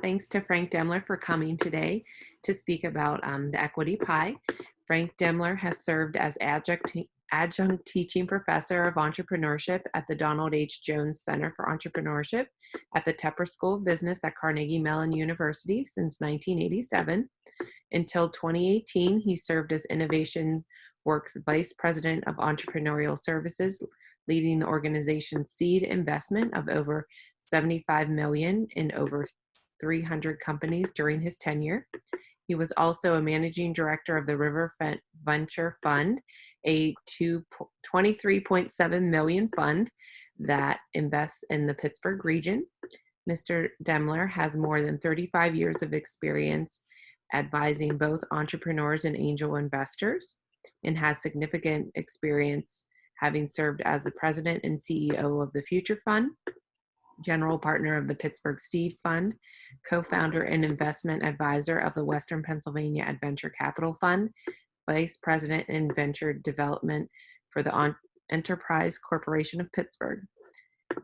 Thanks to Frank Demmler for coming today to speak about the equity pie. Frank Demmler has served as adjunct teaching professor of entrepreneurship at the Donald H. Jones Center for Entrepreneurship at the Tepper School of Business at Carnegie Mellon University since 1987. Until 2018, he served as Innovations Works Vice President of Entrepreneurial Services, leading the organization's seed investment of over $75 million in over 300 companies during his tenure. He was also a managing director of the River Venture Fund, a $23.7 million fund that invests in the Pittsburgh region. Mr. Demmler has more than 35 years of experience advising both entrepreneurs and angel investors, and has significant experience having served as the president and CEO of the Future Fund, general partner of the Pittsburgh Seed Fund, co-founder and investment advisor of the Western Pennsylvania Adventure Capital Fund, vice president in venture development for the Enterprise Corporation of Pittsburgh.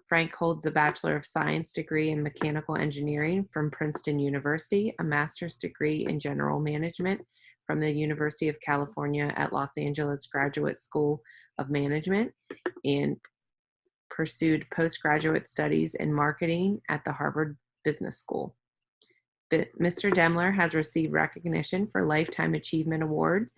Frank holds a Bachelor of Science degree in Mechanical Engineering from Princeton University, a master's degree in General Management from the University of California at Los Angeles Graduate School of Management, and pursued postgraduate studies in marketing at the Harvard Business School. Mr. Demmler has received recognition for Lifetime Achievement Award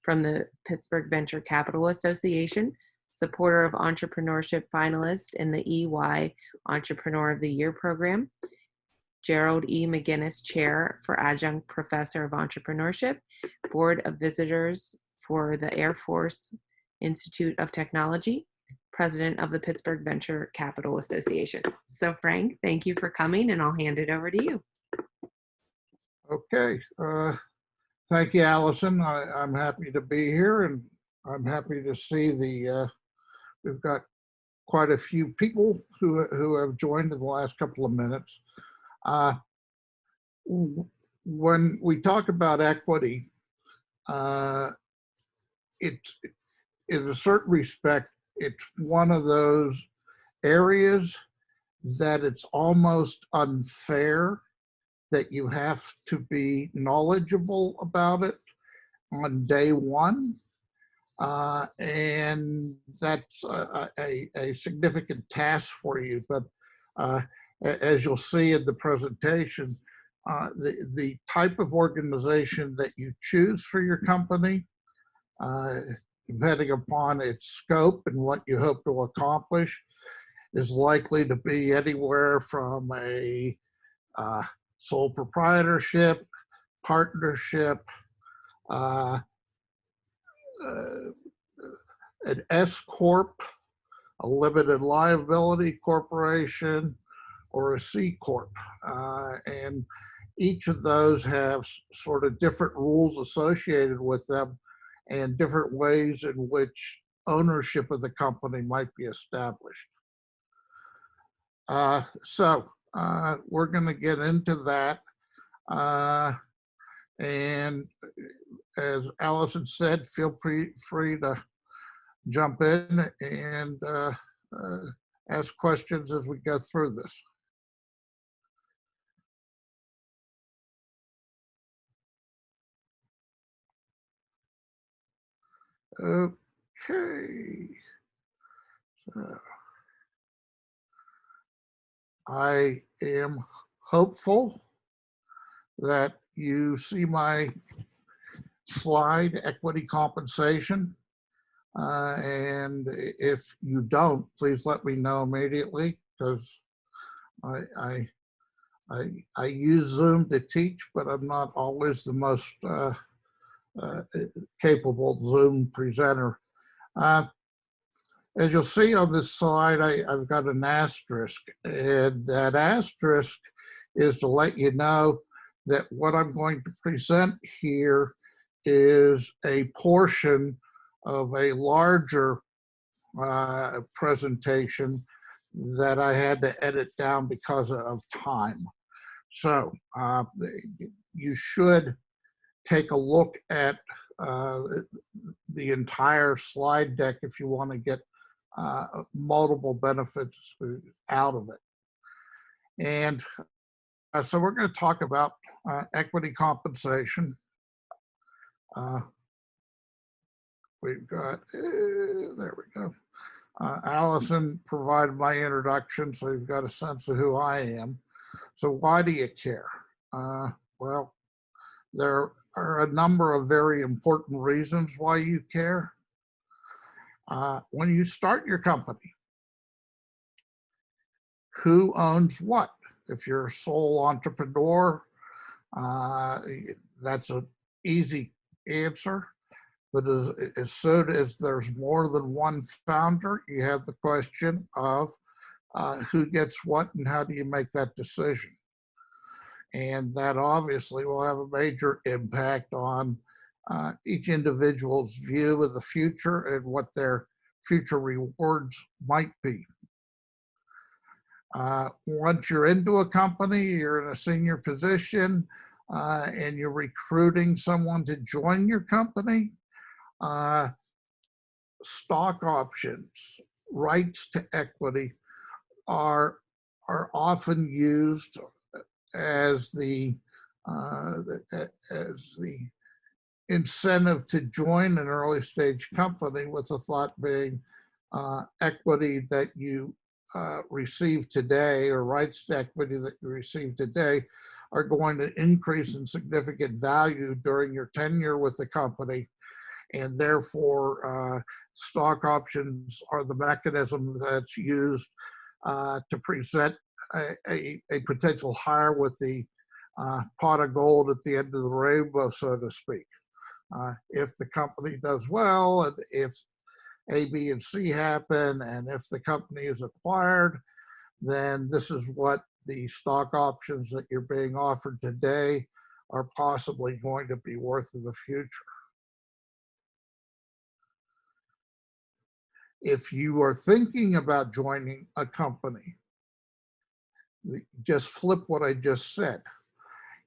from the Pittsburgh Venture Capital Association, supporter of entrepreneurship finalist in the EY Entrepreneur of the Year program, Gerald E. McGinnis Chair for Adjunct Professor of Entrepreneurship, Board of Visitors for the Air Force Institute of Technology, President of the Pittsburgh Venture Capital Association. So Frank, thank you for coming, and I'll hand it over to you. Okay. Thank you, Allison. I'm happy to be here, and I'm happy to see we've got quite a few people who have joined in the last couple of minutes. When we talk about equity, it's, in a certain respect, it's one of those areas that it's almost unfair that you have to be knowledgeable about it on day one. And that's a significant task for you. But as you'll see in the presentation, the type of organization that you choose for your company, depending upon its scope and what you hope to accomplish, is likely to be anywhere from a sole proprietorship, partnership, an S Corp, a limited liability corporation, or a C Corp. And each of those have sort of different rules associated with them and different ways in which ownership of the company might be established. So we're going to get into that. And as Allison said, feel free to jump in and ask questions as we go through this. Okay. So I am hopeful that you see my slide, equity compensation. And if you don't, please let me know immediately, because I use Zoom to teach, but I'm not always the most capable Zoom presenter. As you'll see on this slide, I've got an asterisk, and that asterisk is to let you know that what I'm going to present here is a portion of a larger presentation that I had to edit down because of time. So you should take a look at the entire slide deck if you want to get multiple benefits out of it. And So we're going to talk about equity compensation. We've got, there we go. Allison provided my introduction, so you've got a sense of who I am. So why do you care? Well, there are a number of very important reasons why you care. When you start your company, who owns what? If you're a sole entrepreneur, that's an easy answer. But as soon as there's more than one founder, you have the question of who gets what and how do you make that decision? And that obviously will have a major impact on each individual's view of the future and what their future rewards might be. Once you're into a company, you're in a senior position, and you're recruiting someone to join your company, stock options, rights to equity are often used as the incentive to join an early stage company, with the thought being equity that you receive today, or rights to equity that you receive today, are going to increase in significant value during your tenure with the company. And therefore, stock options are the mechanism that's used to present a potential hire with the pot of gold at the end of the rainbow, so to speak. If the company does well, and if A, B, and C happen, and if the company is acquired, then this is what the stock options that you're being offered today are possibly going to be worth in the future. If you are thinking about joining a company, just flip what I just said.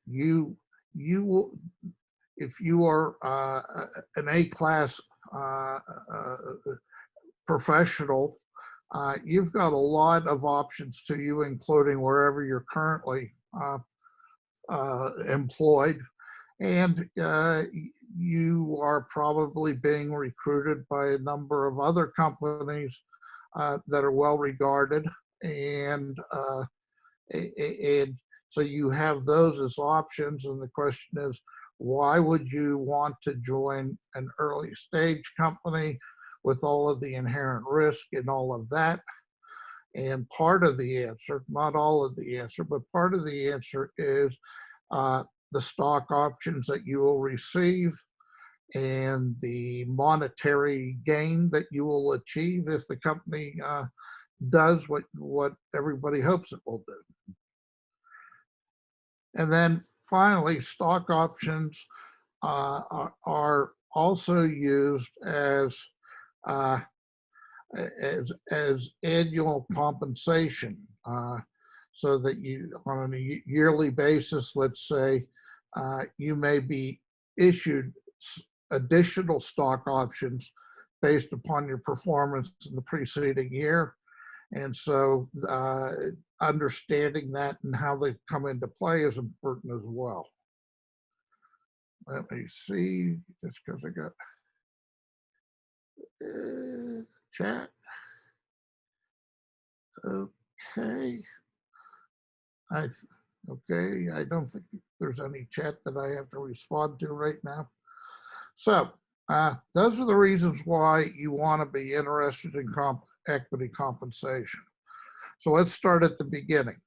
You will, if you are an A-class professional, you've got a lot of options to you, including wherever you're currently employed. And you are probably being recruited by a number of other companies that are well regarded. And so you have those as options. And the question is, why would you want to join an early stage company with all of the inherent risk and all of that? And part of the answer, not all of the answer, but part of the answer is the stock options that you will receive and the monetary gain that you will achieve if the company does what everybody hopes it will do. And then finally, stock options are also used as annual compensation, so that you, on a yearly basis, let's say, you may be issued additional stock options based upon your performance in the preceding year. And so understanding that and how they come into play is important as well. Let me see, just because I got chat. Okay. Okay, I don't think there's any chat that I have to respond to right now. So those are the reasons why you want to be interested in equity compensation. So let's start at the beginning.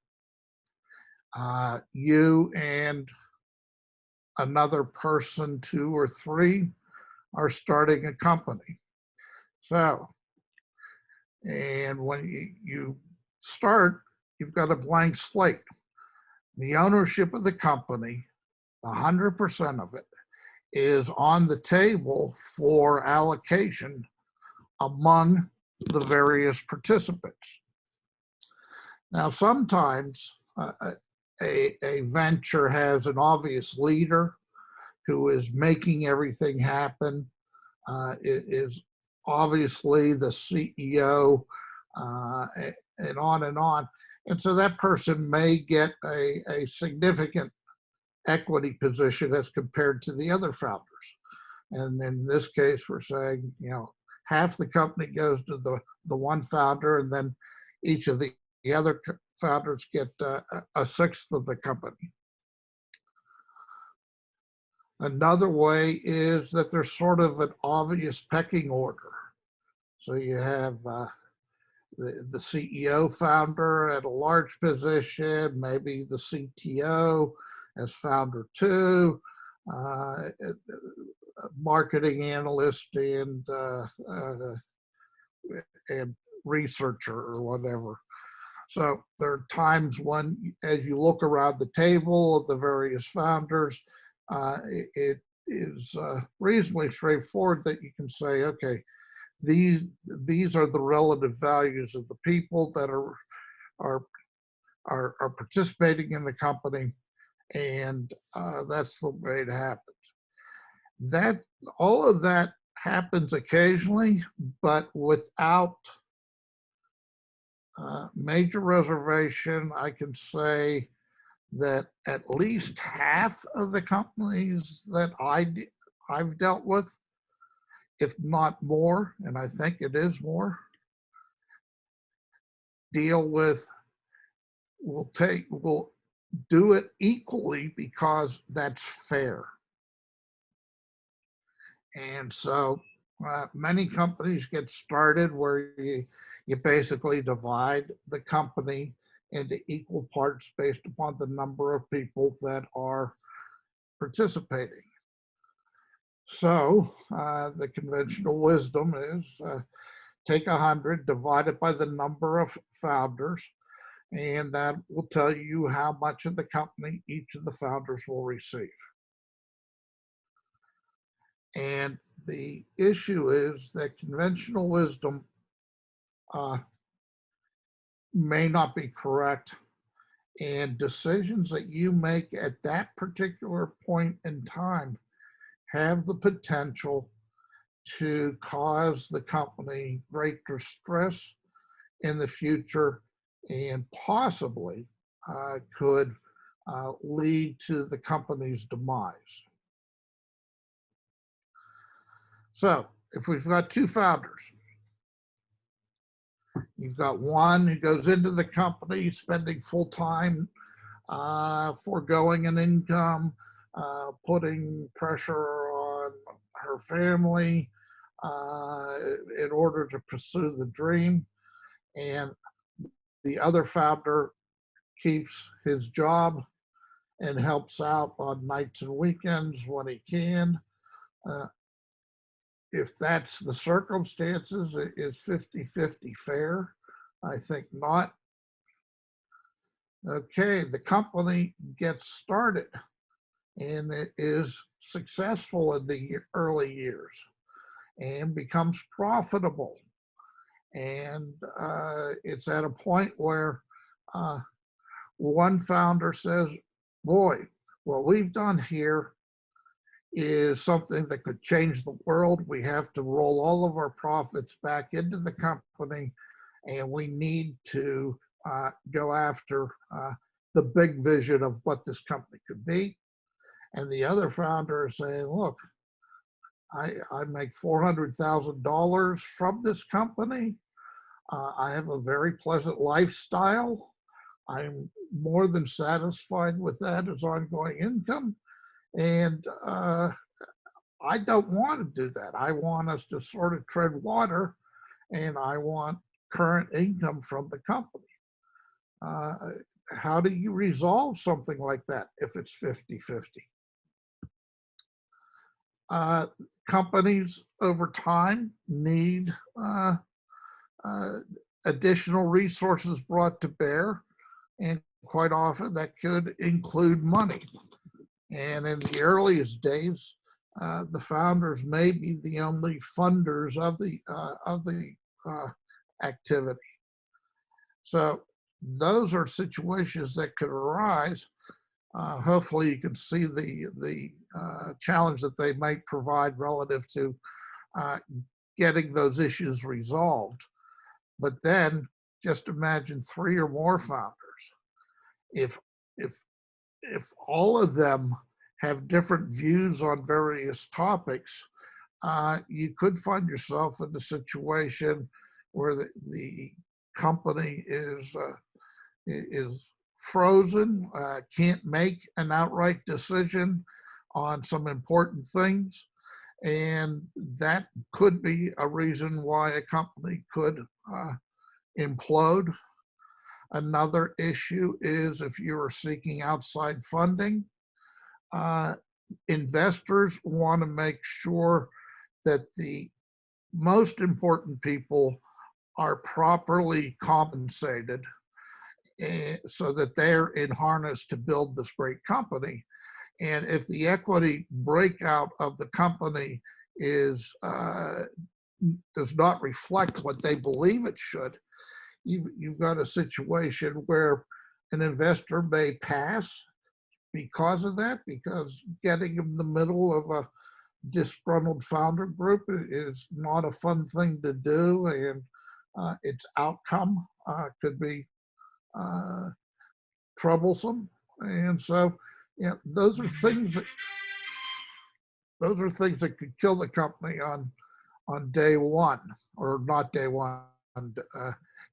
You and another person, 2 or 3, are starting a company. So, and when you start, you've got a blank slate. The ownership of the company, 100% of it, is on the table for allocation among the various participants. Now, sometimes a venture has an obvious leader who is making everything happen. It is obviously the CEO, and on and on. And so that person may get a significant equity position as compared to the other founders. And in this case, we're saying, half the company goes to the one founder, and then each of the other founders get a sixth of the company. Another way is that there's sort of an obvious pecking order. So you have the CEO founder at a large position, maybe the CTO as founder two, marketing analyst and researcher or whatever. So there are times when, as you look around the table of the various founders, it is reasonably straightforward that you can say, okay, these are the relative values of the people that are participating in the company, and that's the way it happens. That all of that happens occasionally, but without major reservation, I can say that at least half of the companies that I've dealt with, if not more, and I think it is more, deal with, will do it equally because that's fair. And so many companies get started where you basically divide the company into equal parts based upon the number of people that are participating. So the conventional wisdom is take 100, divide it by the number of founders, and that will tell you how much of the company each of the founders will receive. And the issue is that conventional wisdom may not be correct, and decisions that you make at that particular point in time have the potential to cause the company great distress in the future, and possibly could lead to the company's demise. So if we've got two founders, you've got one who goes into the company spending full time, foregoing an income, putting pressure on her family in order to pursue the dream. And the other founder keeps his job and helps out on nights and weekends when he can. If that's the circumstances, it is 50-50 fair? I think not. Okay, the company gets started and it is successful in the early years and becomes profitable. And it's at a point where one founder says, boy, what we've done here is something that could change the world. We have to roll all of our profits back into the company, and we need to go after the big vision of what this company could be. And the other founder is saying, look, I make $400,000 from this company. I have a very pleasant lifestyle. I'm more than satisfied with that as ongoing income. And I don't want to do that. I want us to sort of tread water, and I want current income from the company. How do you resolve something like that if it's 50-50? Companies over time need additional resources brought to bear, and quite often that could include money. And in the earliest days, the founders may be the only funders of the activity. So those are situations that could arise. Hopefully you can see the challenge that they might provide relative to getting those issues resolved. But then just imagine 3 or more founders. If if if all of them have different views on various topics, you could find yourself in a situation where the company is frozen, can't make an outright decision on some important things, and that could be a reason why a company could implode. Another issue is if you are seeking outside funding, uh, investors want to make sure that the most important people are properly compensated, so that they're in harness to build this great company. And if the equity breakout of the company is does not reflect what they believe it should, you've got a situation where an investor may pass because of that, because getting in the middle of a disgruntled founder group is not a fun thing to do, and its outcome could be troublesome. And so, those are things that could kill the company on day one, or not day one,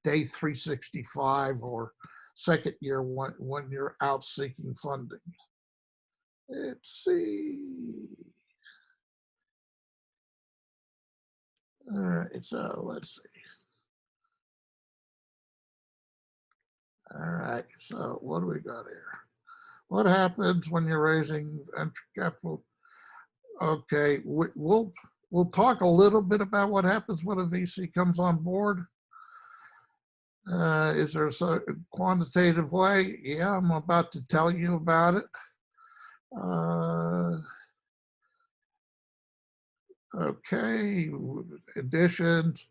day 365, or second year when you're out seeking funding. Let's see. All right, so let's see. All right, so what do we got here? What happens when you're raising venture capital? Okay, we'll talk a little bit about what happens when a VC comes on board. Is there a quantitative way? Yeah, I'm about to tell you about it. Okay, additions.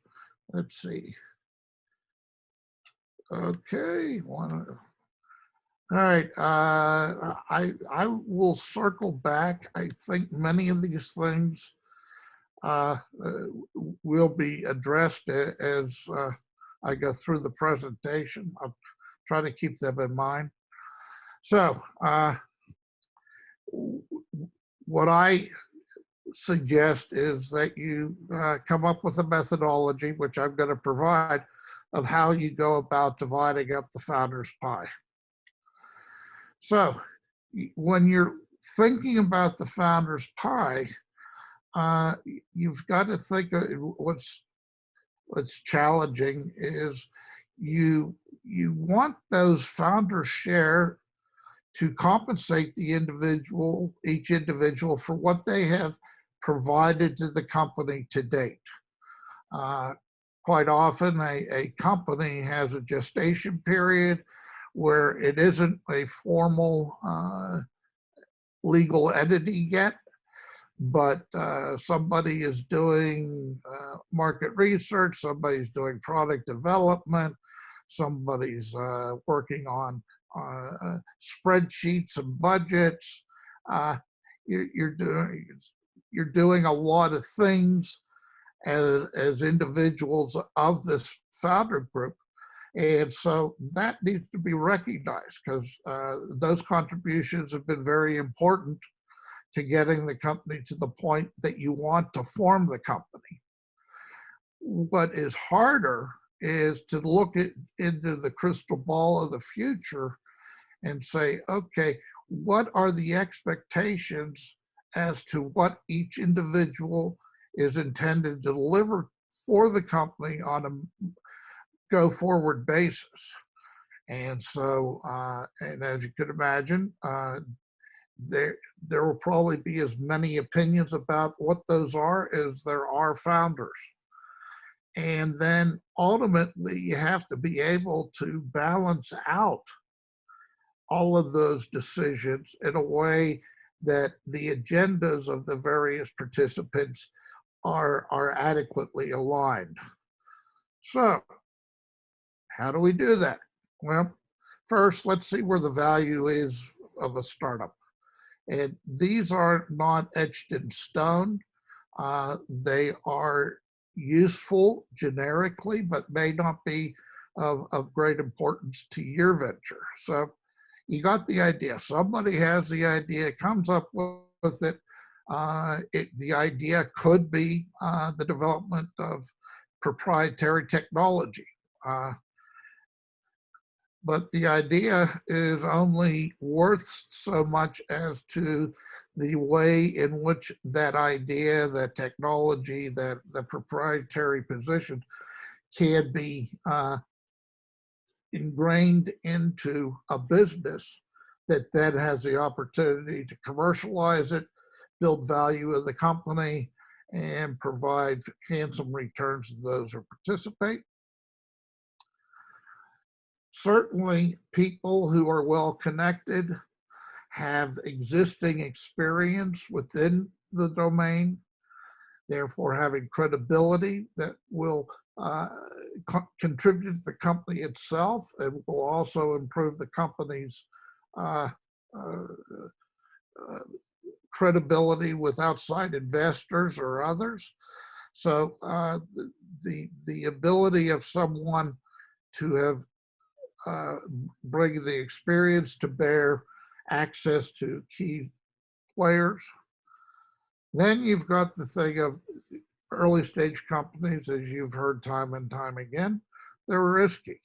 Let's see. Okay, all right. I will circle back. I think many of these things will be addressed as I go through the presentation. I'll try to keep them in mind. So what I suggest is that you come up with a methodology, which I'm going to provide, of how you go about dividing up the founder's pie. So when you're thinking about the founder's pie, you've got to think of what's challenging is you want those founders' share to compensate the each individual for what they have provided to the company to date. Quite often a company has a gestation period where it isn't a formal legal entity yet, but somebody is doing market research, somebody's doing product development, somebody's working on spreadsheets and budgets. You're doing a lot of things as individuals of this founder group. And so that needs to be recognized, because those contributions have been very important to getting the company to the point that you want to form the company. What is harder is to look into the crystal ball of the future and say, okay, what are the expectations as to what each individual is intended to deliver for the company on a go forward basis? And so, and as you could imagine, there will probably be as many opinions about what those are as there are founders. And then ultimately, you have to be able to balance out all of those decisions in a way that the agendas of the various participants are adequately aligned. So how do we do that? Well, first, let's see where the value is of a startup. And these are not etched in stone. They are useful generically, but may not be of great importance to your venture. So you got the idea. Somebody has the idea, comes up with it. The idea could be the development of proprietary technology. But the idea is only worth so much as to the way in which that idea, that technology, that the proprietary position can be ingrained into a business that then has the opportunity to commercialize it, build value in the company, and provide handsome returns to those who participate. Certainly, people who are well connected have existing experience within the domain, therefore having credibility that will contribute to the company itself and will also improve the company's credibility with outside investors or others. So the ability of someone to have bring the experience to bear, access to key players. Then you've got the thing of early stage companies, as you've heard time and time again, they're risky.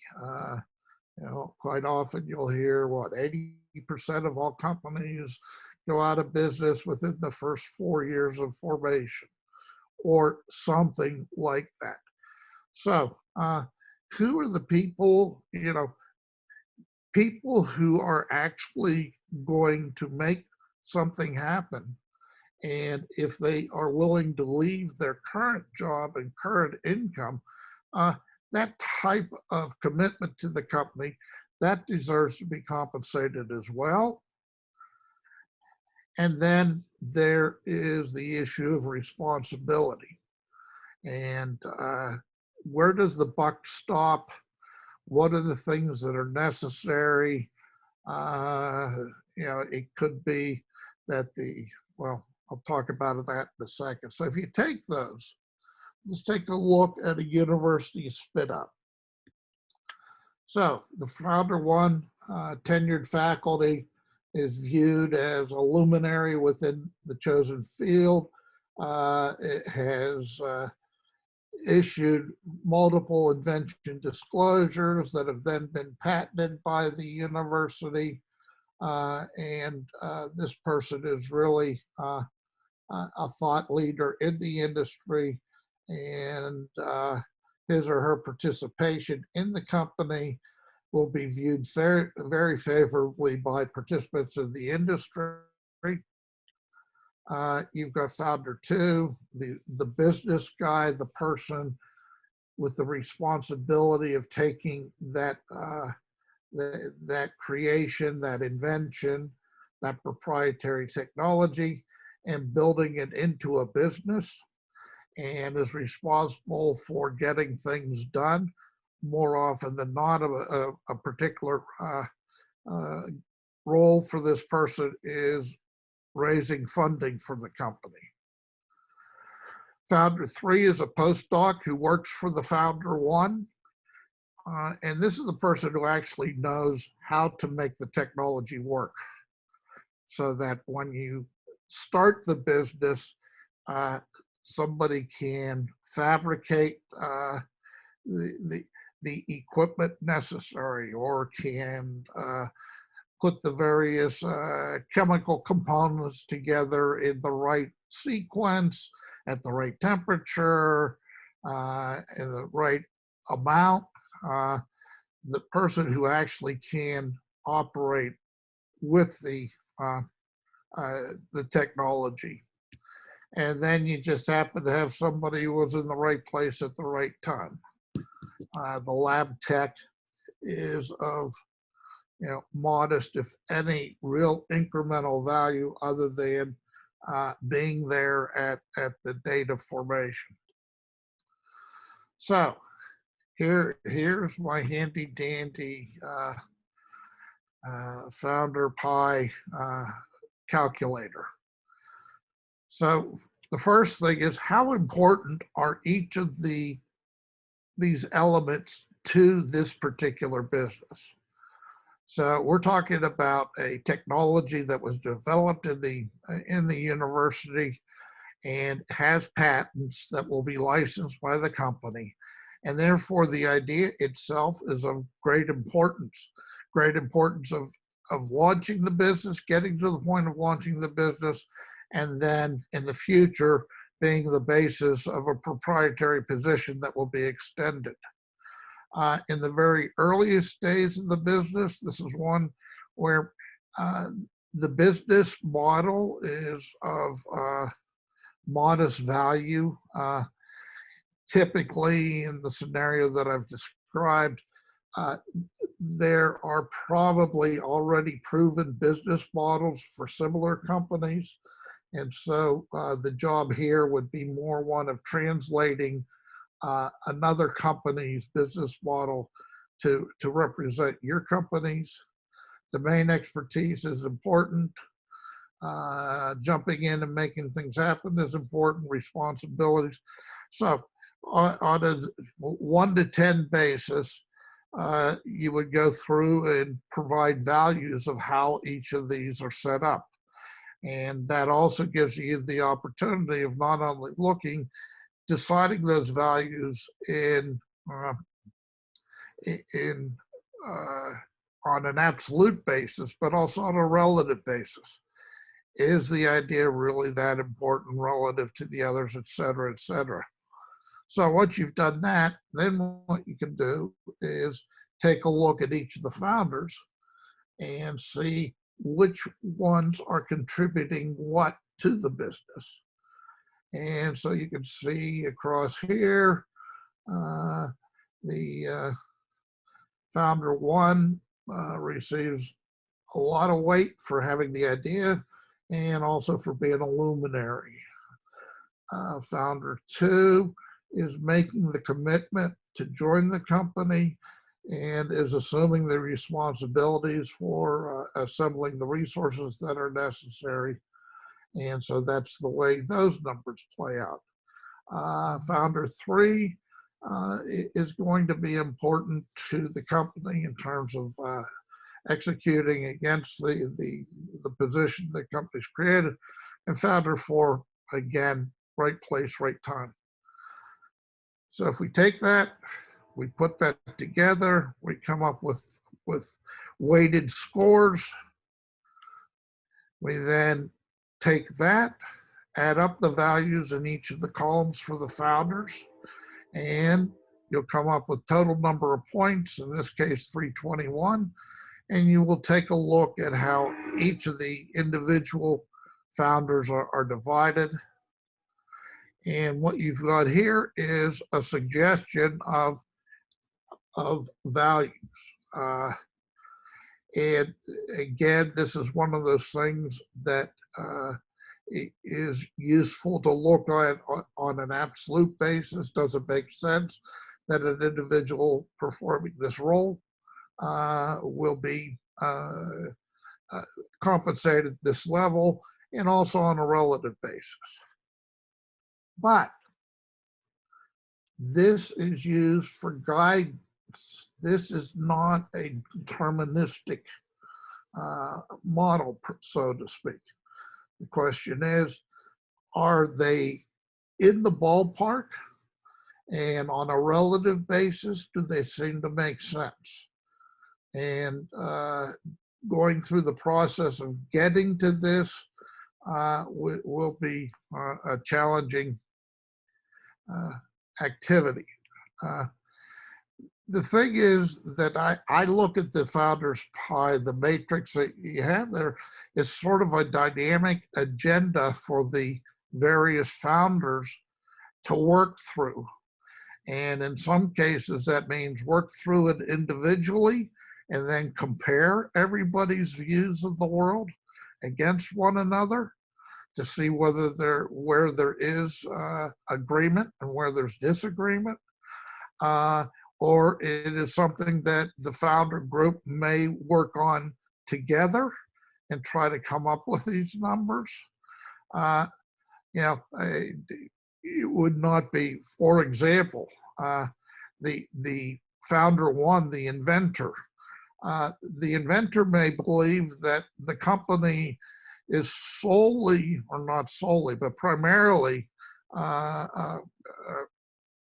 Quite often you'll hear 80% of all companies go out of business within the first 4 years of formation, or something like that. So, who are the people? People who are actually going to make something happen. And if they are willing to leave their current job and current income, that type of commitment to the company, that deserves to be compensated as well. And then there is the issue of responsibility. And where does the buck stop? What are the things that are necessary? It could be that I'll talk about that in a second. So if you take those, let's take a look at a university spin up. So the founder one, tenured faculty, is viewed as a luminary within the chosen field. It has issued multiple invention disclosures that have then been patented by the university. And this person is really a thought leader in the industry, and his or her participation in the company will be viewed very, very favorably by participants in the industry. You've got founder two, the business guy, the person with the responsibility of taking that that creation, that invention, that proprietary technology, and building it into a business, and is responsible for getting things done. More often than not, a particular role for this person is raising funding for the company. Founder three is a postdoc who works for the founder one. And this is the person who actually knows how to make the technology work, so that when you start the business, somebody can fabricate the equipment necessary, or can put the various chemical components together in the right sequence, at the right temperature, in the right amount. The person who actually can operate with the technology. And then you just happen to have somebody who was in the right place at the right time. The lab tech is of modest, if any, real incremental value, other than being there at the date of formation. So here's my handy dandy founder pie calculator. So the first thing is, how important are each of these elements to this particular business. So we're talking about a technology that was developed in the university and has patents that will be licensed by the company. And therefore the idea itself is of great importance of launching the business, getting to the point of launching the business, and then in the future being the basis of a proprietary position that will be extended. In the very earliest days of the business, this is one where the business model is of modest value. Typically, in the scenario that I've described, there are probably already proven business models for similar companies. And so the job here would be more one of translating another company's business model to represent your company's. Domain expertise is important. Jumping in and making things happen is important. Responsibilities. So on a 1 to 10 basis, you would go through and provide values of how each of these are set up. And that also gives you the opportunity of not only deciding those values on an absolute basis, but also on a relative basis. Is the idea really that important relative to the others, et cetera, et cetera? So once you've done that, then what you can do is take a look at each of the founders and see which ones are contributing what to the business. And so you can see across here, the founder one receives a lot of weight for having the idea and also for being a luminary. Founder two is making the commitment to join the company and is assuming the responsibilities for assembling the resources that are necessary. And so that's the way those numbers play out. Founder three is going to be important to the company in terms of executing against the position the company's created. And founder four, again, right place, right time. So if we take that, we put that together, we come up with weighted scores. We then take that, add up the values in each of the columns for the founders, and you'll come up with total number of points, in this case 321, and you will take a look at how each of the individual founders are divided. And what you've got here is a suggestion of values. And again, this is one of those things that is useful to look at on an absolute basis. Does it make sense that an individual performing this role will be compensated at this level, and also on a relative basis? But this is used for guidance. This is not a deterministic model, so to speak. The question is, are they in the ballpark? And on a relative basis, do they seem to make sense? And going through the process of getting to this will be a challenging activity. The thing is that I look at the founder's pie, the matrix that you have there is sort of a dynamic agenda for the various founders to work through. And in some cases, that means work through it individually and then compare everybody's views of the world against one another to see where there is agreement and where there's disagreement. Or it is something that the founder group may work on together and try to come up with these numbers. It would not be, for example, the founder one, the inventor. The inventor may believe that the company is solely, or not solely, but primarily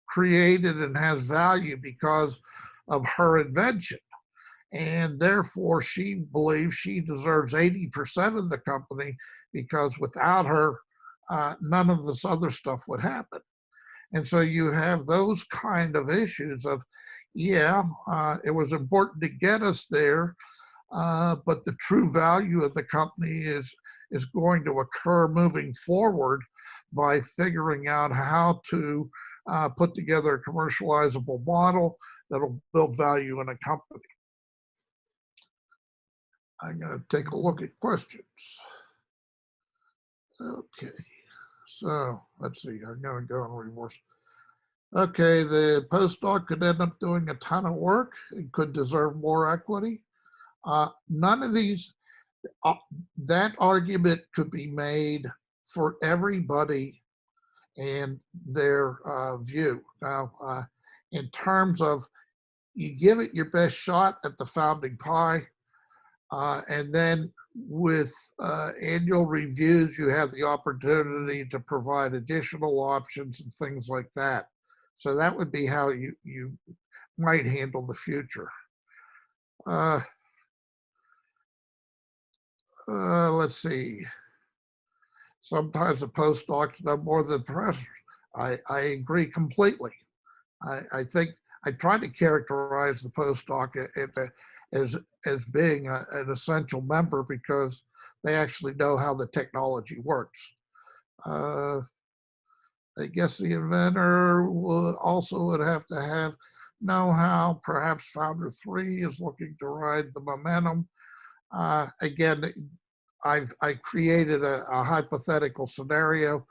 created and has value because of her invention. And therefore, she believes she deserves 80% of the company because without her, none of this other stuff would happen. And so you have those kind of issues of, yeah, it was important to get us there, but the true value of the company is going to occur moving forward by figuring out how to put together a commercializable model that'll build value in a company. I'm going to take a look at questions. Okay, so let's see, I'm going to go in reverse. Okay, the postdoc could end up doing a ton of work and could deserve more equity. None of these, that argument could be made for everybody and their view. Now, in terms of you give it your best shot at the founding pie, and then with annual reviews, you have the opportunity to provide additional options and things like that. So that would be how you might handle the future. Let's see. Sometimes the postdocs know more than professors. I agree completely. I think I try to characterize the postdoc as being an essential member because they actually know how the technology works. I guess the inventor would have to have know-how. Perhaps founder 3 is looking to ride the momentum. Again, I created a hypothetical scenario.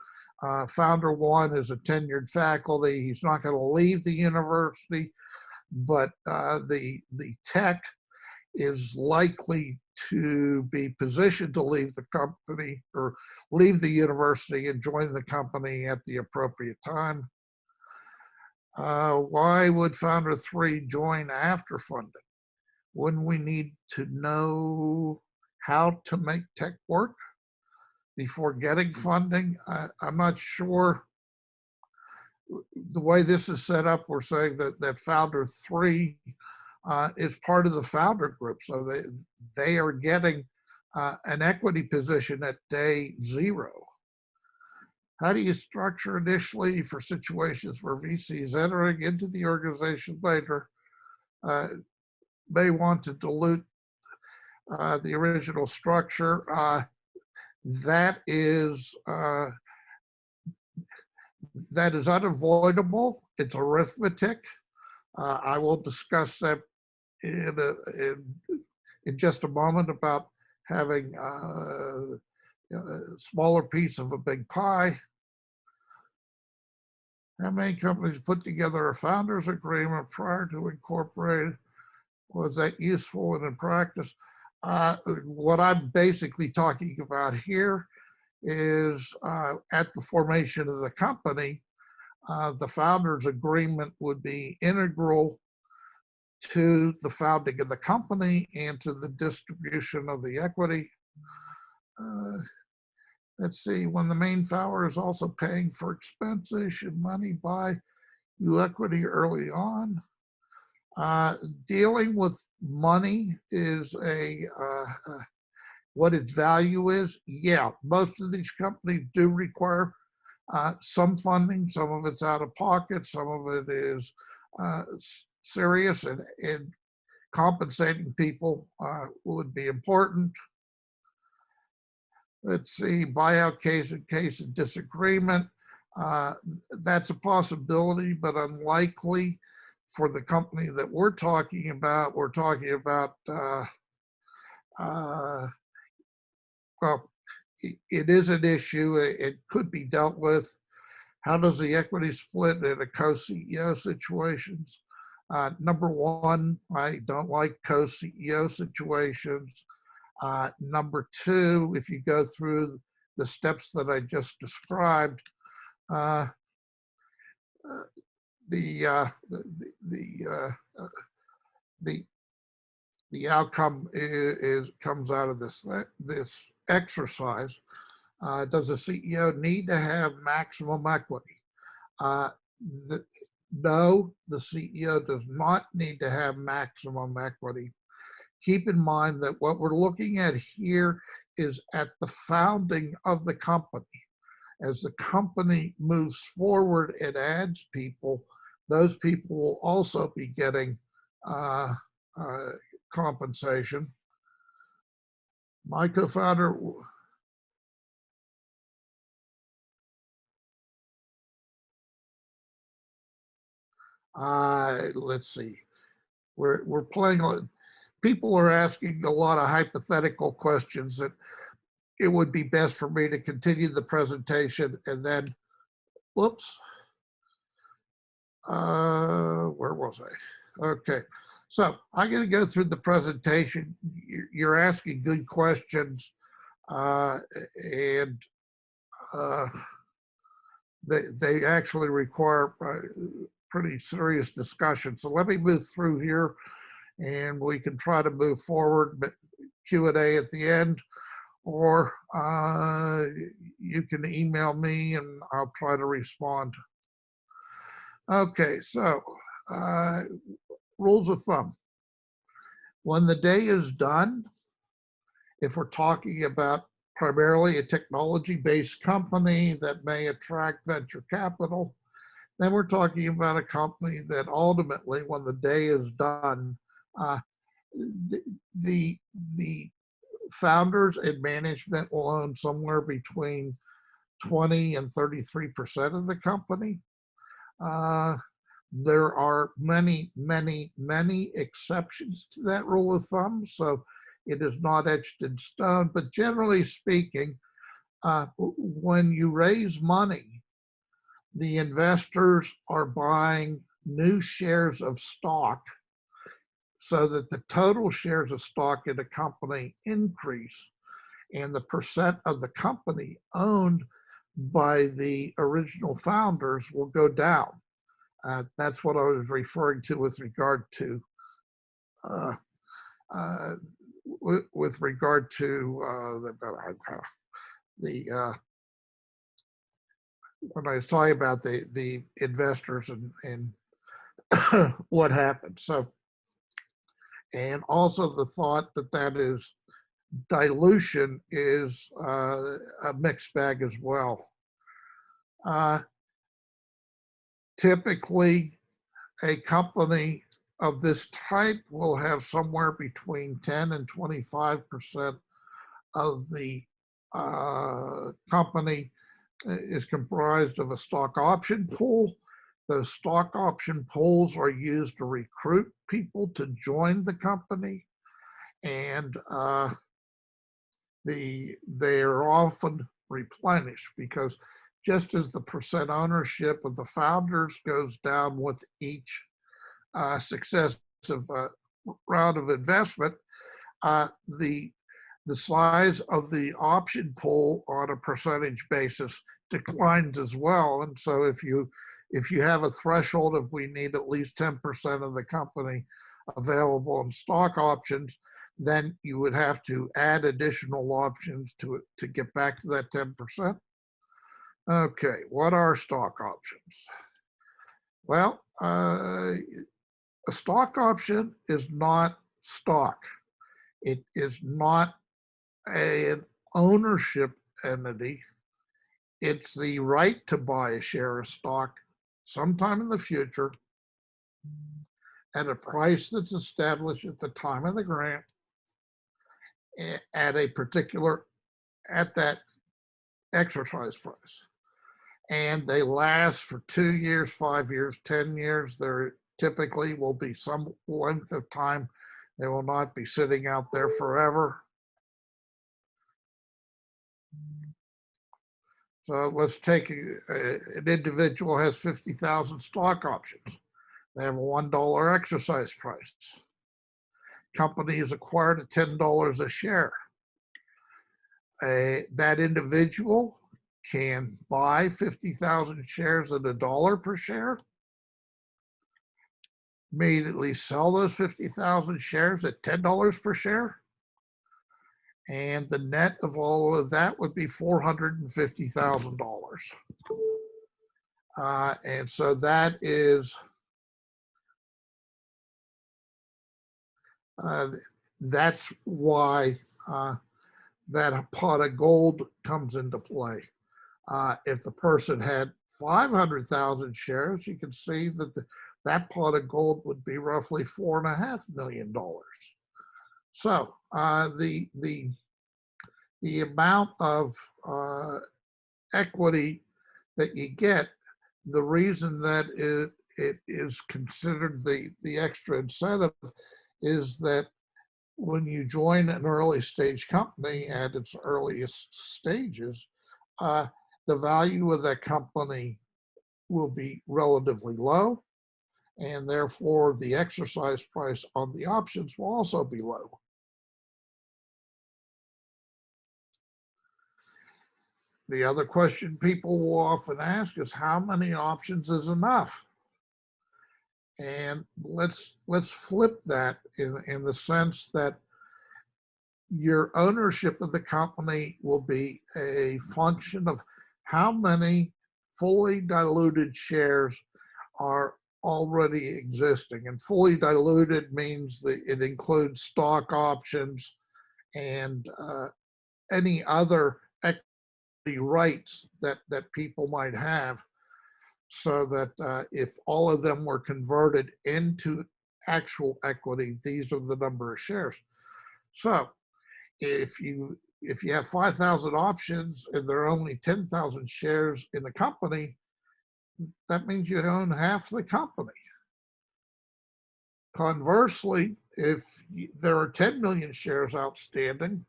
Founder 1 is a tenured faculty. He's not going to leave the university, but the tech is likely to be positioned to leave the company or leave the university and join the company at the appropriate time. Why would founder 3 join after funding? Wouldn't we need to know how to make tech work before getting funding? I'm not sure. The way this is set up, we're saying that founder 3 is part of the founder group. So they are getting an equity position at day 0. How do you structure initially for situations where VCs entering into the organization later may want to dilute the original structure? That is unavoidable. It's arithmetic. I will discuss that in just a moment about having a smaller piece of a big pie. How many companies put together a founders agreement prior to incorporating? Was that useful and in practice? What I'm basically talking about here is at the formation of the company, the founders agreement would be integral to the founding of the company and to the distribution of the equity. Let's see, when the main founder is also paying for expenses, should money buy you equity early on? Dealing with money is what its value is. Yeah, most of these companies do require some funding. Some of it's out of pocket, some of it is serious, and compensating people would be important. Let's see, buyout case in case of disagreement. That's a possibility, but unlikely for the company that we're talking about. We're talking about, well, it is an issue. It could be dealt with. How does the equity split in a co-CEO situations? Number one, I don't like co-CEO situations. Number two, if you go through the steps that I just described, the the outcome comes out of this exercise. Does the CEO need to have maximum equity? Uh, the, no, the CEO does not need to have maximum equity. Keep in mind that what we're looking at here is at the founding of the company. As the company moves forward and adds people, those people will also be getting uh, uh, compensation. My co-founder, let's see, we're playing, people are asking a lot of hypothetical questions that it would be best for me to continue the presentation and then, whoops, where was I? Okay, so I'm going to go through the presentation. You're asking good questions, and they actually require pretty serious discussion. So let me move through here, and we can try to move forward. But Q&A at the end, or you can email me and I'll try to respond. Okay, so rules of thumb. When the day is done, if we're talking about primarily a technology-based company that may attract venture capital, then we're talking about a company that ultimately, when the day is done, the founders and management will own somewhere between 20 and 33% of the company. There are many, many, many exceptions to that rule of thumb, so it is not etched in stone. But generally speaking, when you raise money, the investors are buying new shares of stock so that the total shares of stock in a company increase and the percent of the company owned by the original founders will go down. That's what I was referring to with regard to the when I was talking about the investors and what happened. So, and also the thought that that is dilution is a mixed bag as well. Typically, a company of this type will have somewhere between 10 and 25% of the company is comprised of a stock option pool. Those stock option pools are used to recruit people to join the company, and they are often replenished because just as the percent ownership of the founders goes down with each successive round of investment, the size of the option pool on a percentage basis declines as well. And so if you have a threshold of we need at least 10% of the company available in stock options, then you would have to add additional options to it to get back to that 10%. Okay, what are stock options? Well, a stock option is not stock. It is not an ownership entity. It's the right to buy a share of stock sometime in the future at a price that's established at the time of the grant at a particular, at that exercise price. And they last for 2 years, 5 years, 10 years. There typically will be some length of time. They will not be sitting out there forever. So let's take an individual has 50,000 stock options. They have a $1 exercise price. Company is acquired at $10 a share. That individual can buy 50,000 shares at $1 per share, immediately sell those 50,000 shares at $10 per share. And the net of all of that would be $450,000. And so that is, that's why that pot of gold comes into play. If the person had 500,000 shares, you can see that that pot of gold would be roughly $4.5 million. So the amount of equity that you get, the reason that it is considered the extra incentive is that when you join an early stage company at its earliest stages, the value of that company will be relatively low, and therefore the exercise price on the options will also be low. The other question people will often ask is, how many options is enough? And let's flip that in the sense that your ownership of the company will be a function of how many fully diluted shares are already existing. And fully diluted means that it includes stock options and any other equity rights that people might have, so that if all of them were converted into actual equity, these are the number of shares. So if you have 5,000 options and there are only 10,000 shares in the company, that means you own half the company. Conversely, if there are 10 million shares outstanding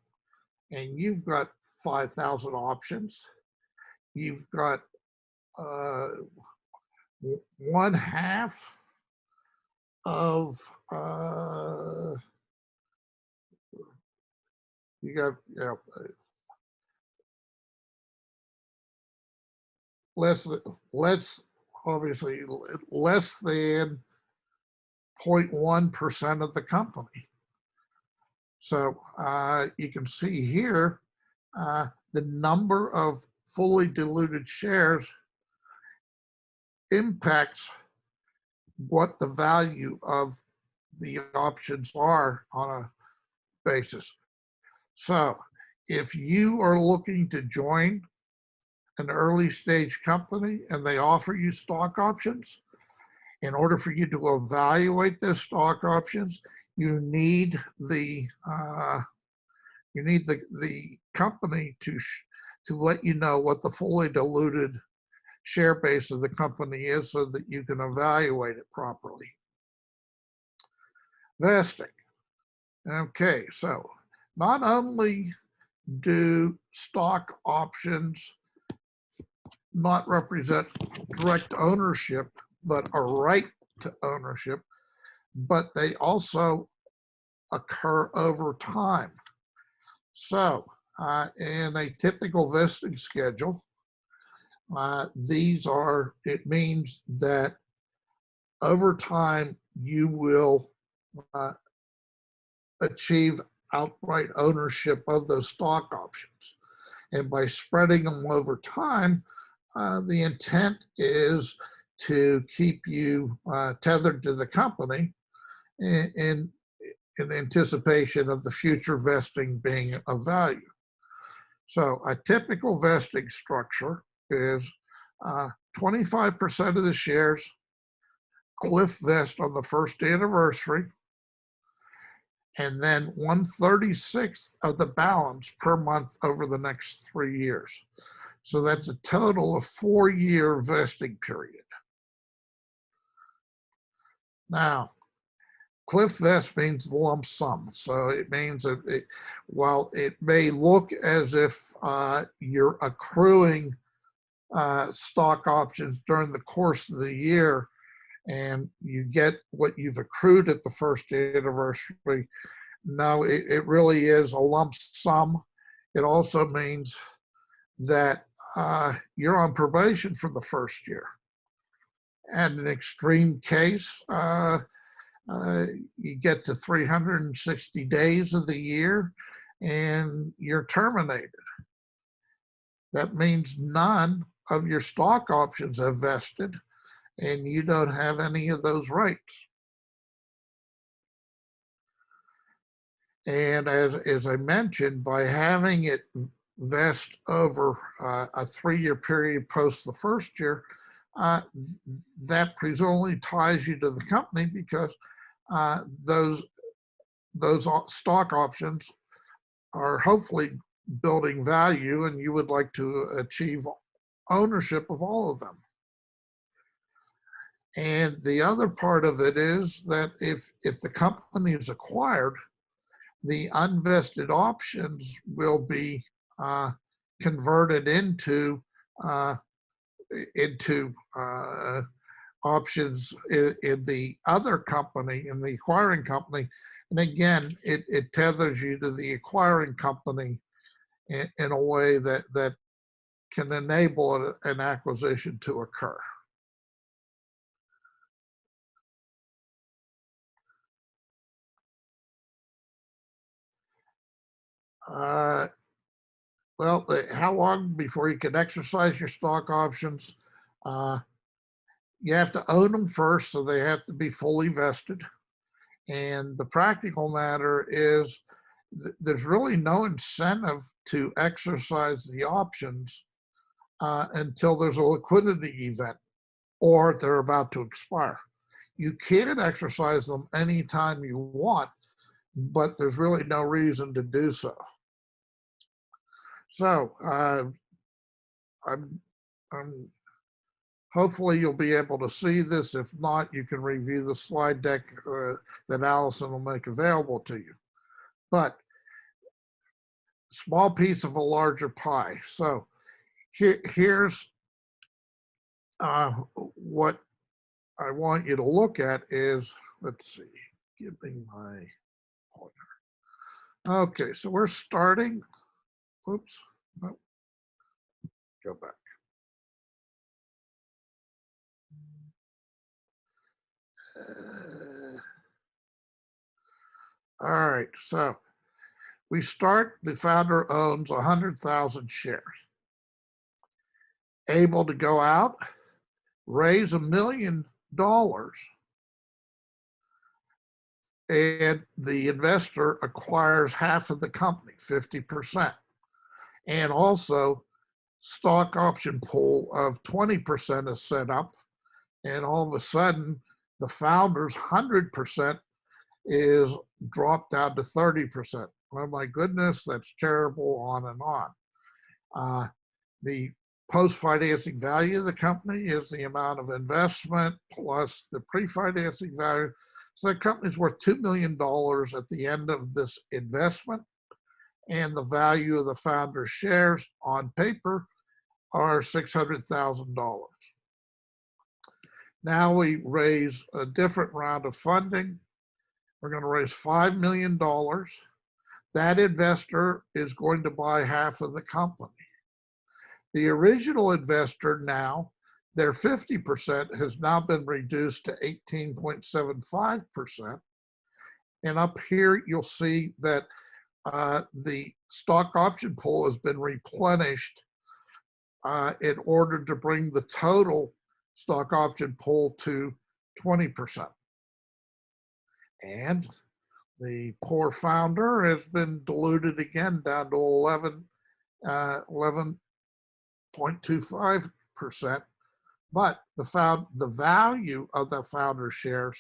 and you've got 5,000 options, you've got one half of you got obviously less than 0.1% of the company. So you can see here the number of fully diluted shares impacts what the value of the options are on a basis. So if you are looking to join an early stage company and they offer you stock options, in order for you to evaluate those stock options, you need the company to let you know what the fully diluted share base of the company is, so that you can evaluate it properly. Vesting. Okay, so not only do stock options not represent direct ownership, but a right to ownership, but they also occur over time. So in a typical vesting schedule, it means that over time you will achieve outright ownership of those stock options. And by spreading them over time, the intent is to keep you tethered to the company in anticipation of the future vesting being of value. So a typical vesting structure is 25% of the shares cliff vest on the first anniversary, and then 1/36 of the balance per month over the next 3 years. So that's a total of 4-year vesting period. Now, cliff vest means lump sum. So it means that while it may look as if you're accruing stock options during the course of the year, and you get what you've accrued at the first anniversary, no, it really is a lump sum. It also means that you're on probation for the first year. And in an extreme case, uh, you get to 360 days of the year and you're terminated. That means none of your stock options have vested and you don't have any of those rights. And as I mentioned, by having it vest over a 3-year period post the first year, uh, that presumably ties you to the company because those stock options are hopefully building value and you would like to achieve ownership of all of them. And the other part of it is that if the company is acquired, the unvested options will be converted into uh, options in the other company, in the acquiring company. And again, it tethers you to the acquiring company in a way that can enable an acquisition to occur. Well, how long before you can exercise your stock options? Uh, you have to own them first, so they have to be fully vested. And the practical matter is there's really no incentive to exercise the options until there's a liquidity event or they're about to expire. You can exercise them anytime you want, but there's really no reason to do so. So I'm hopefully you'll be able to see this. If not, you can review the slide deck that Allison will make available to you. But small piece of a larger pie. So here's what I want you to look at is, let's see, give me my pointer. Okay, so we're starting, oops, no, go back. All right, so we start, the founder owns 100,000 shares. Able to go out, raise $1 million, and the investor acquires half of the company, 50%. And also, stock option pool of 20% is set up. And all of a sudden, the founder's 100% is dropped down to 30%. Oh my goodness, that's terrible, on and on. The post-financing value of the company is the amount of investment plus the pre-financing value. So the company's worth $2 million at the end of this investment, and the value of the founder's shares on paper are $600,000. Now we raise a different round of funding. We're going to raise $5 million. That investor is going to buy half of the company. The original investor now, their 50% has now been reduced to 18.75%. And up here, you'll see that the stock option pool has been replenished in order to bring the total stock option pool to 20%. And the poor founder has been diluted again down to 11.25%. But the value of the founder shares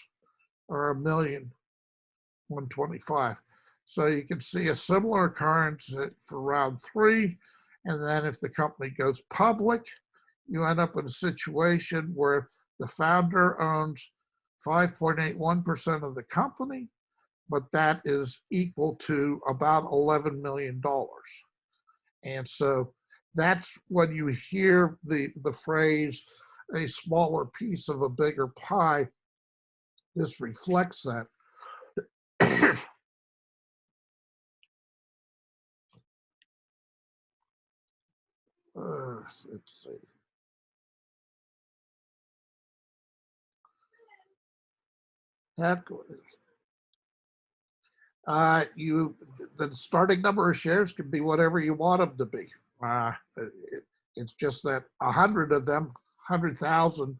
are $1,125,000. So you can see a similar occurrence for round 3. And then if the company goes public, you end up in a situation where the founder owns 5.81% of the company, but that is equal to about $11 million. And so that's when you hear the phrase, a smaller piece of a bigger pie. This reflects that. Let's see. Headquarters. The starting number of shares can be whatever you want them to be. It's just that 100 of them, 100,000.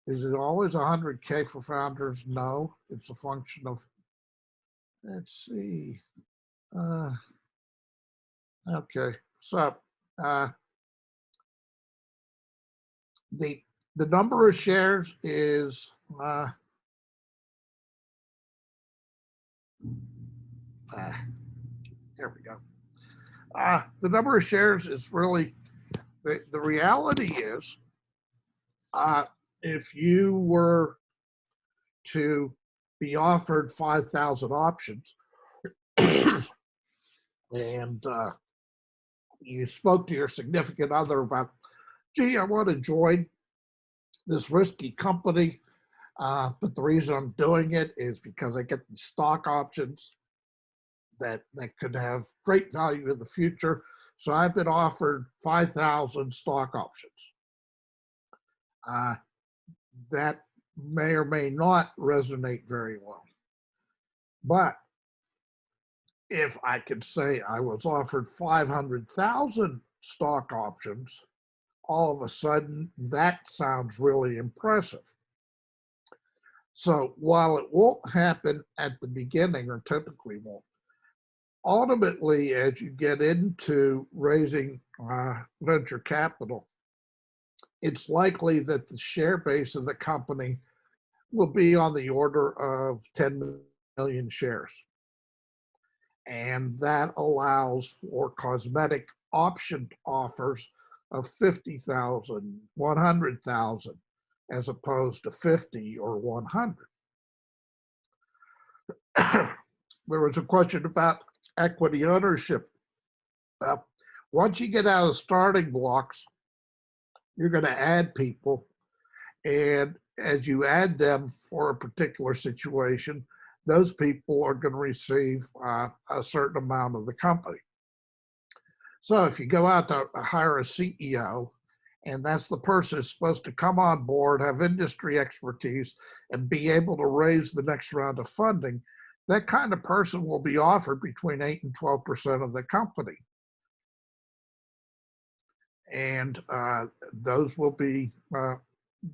Is it always 100K for founders? No, it's a function of. Let's see. Okay, so the number of shares is here we go. The number of shares is really the reality is if you were to be offered 5,000 options and you spoke to your significant other about, gee, I want to join this risky company, but the reason I'm doing it is because I get the stock options that could have great value in the future. So I've been offered 5,000 stock options. That may or may not resonate very well. But if I could say I was offered 500,000 stock options, all of a sudden that sounds really impressive. So while it won't happen at the beginning, or typically won't, ultimately, as you get into raising venture capital, it's likely that the share base of the company will be on the order of 10 million shares. And that allows for cosmetic option offers of 50,000, 100,000, as opposed to 50 or 100. There was a question about equity ownership. Once you get out of the starting blocks, you're going to add people. And as you add them for a particular situation, those people are going to receive a certain amount of the company. So if you go out to hire a CEO, and that's the person who's supposed to come on board, have industry expertise, and be able to raise the next round of funding, that kind of person will be offered between 8 and 12% of the company. And those will be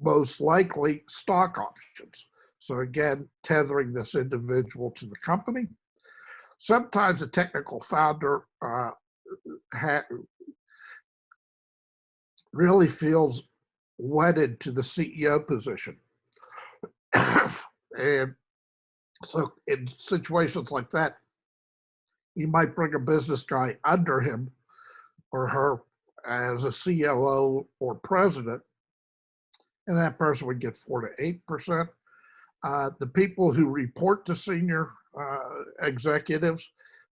most likely stock options. So again, tethering this individual to the company. Sometimes a technical founder really feels wedded to the CEO position. And so in situations like that, you might bring a business guy under him or her as a COO or president, and that person would get 4 to 8%. The people who report to senior executives,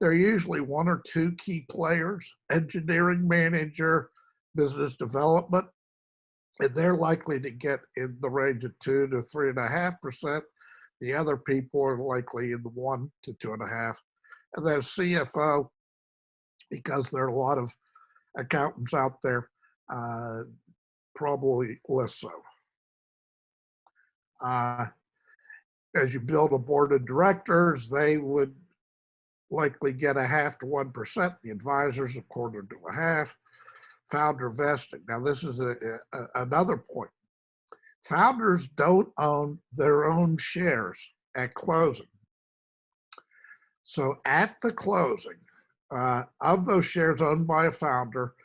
they're usually 1 or 2 key players, engineering manager, business development, and they're likely to get in the range of 2 to 3.5%. The other people are likely in the 1 to 2.5%. And then CFO, because there are a lot of accountants out there, probably less so. As you build a board of directors, they would likely get 0.5 to 1%. The advisors, 1/4 to 1/2. Founder vesting. Now, this is another point. Founders don't own their own shares at closing. So at the closing, of those shares owned by a founder,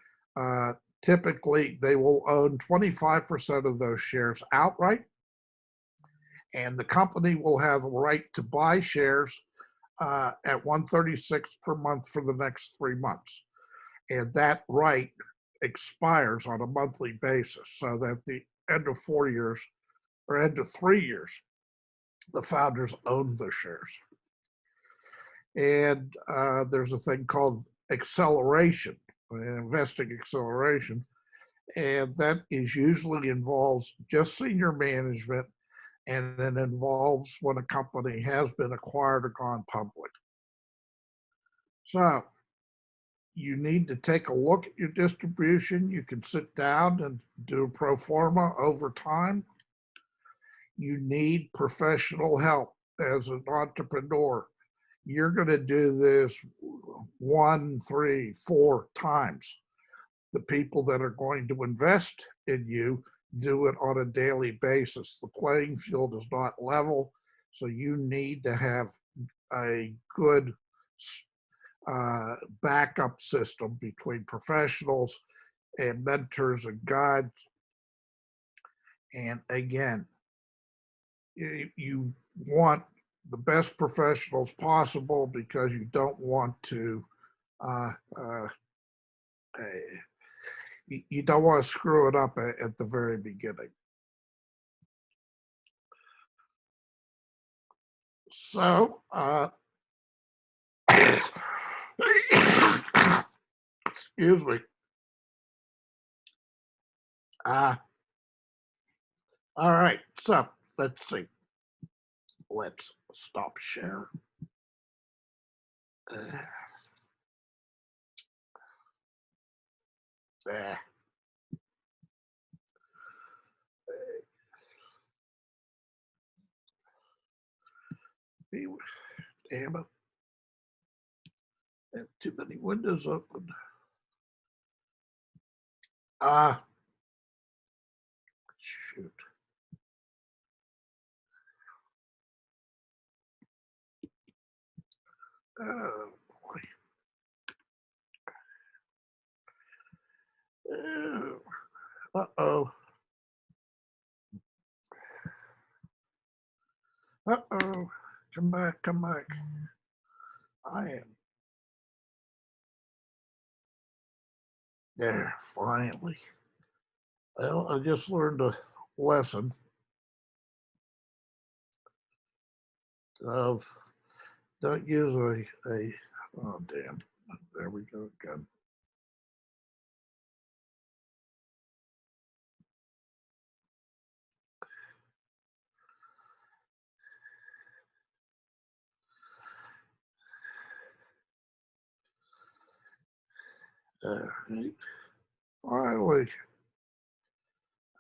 typically they will own 25% of those shares outright, and the company will have a right to buy shares at $136 per month for the next 3 months. And that right expires on a monthly basis, so that at the end of 4 years or end of 3 years, the founders own the shares. And there's a thing called acceleration, investing acceleration, and that is usually involves just senior management, and it involves when a company has been acquired or gone public. So you need to take a look at your distribution. You can sit down and do a pro forma over time. You need professional help as an entrepreneur. You're going to do this 1, 3, 4 times. The people that are going to invest in you do it on a daily basis. The playing field is not level, so you need to have a good backup system between professionals and mentors and guides. And again, you want the best professionals possible because you don't want to you don't want to screw it up at the very beginning. So excuse me. All right, so let's see. Let's stop share. Damn it. I have too many windows open. Shoot. Oh, boy. Uh-oh. Uh-oh. Come back, come back. I am. There, finally. Well, I just learned a lesson of don't use a oh, damn. There we go again. Right. Finally,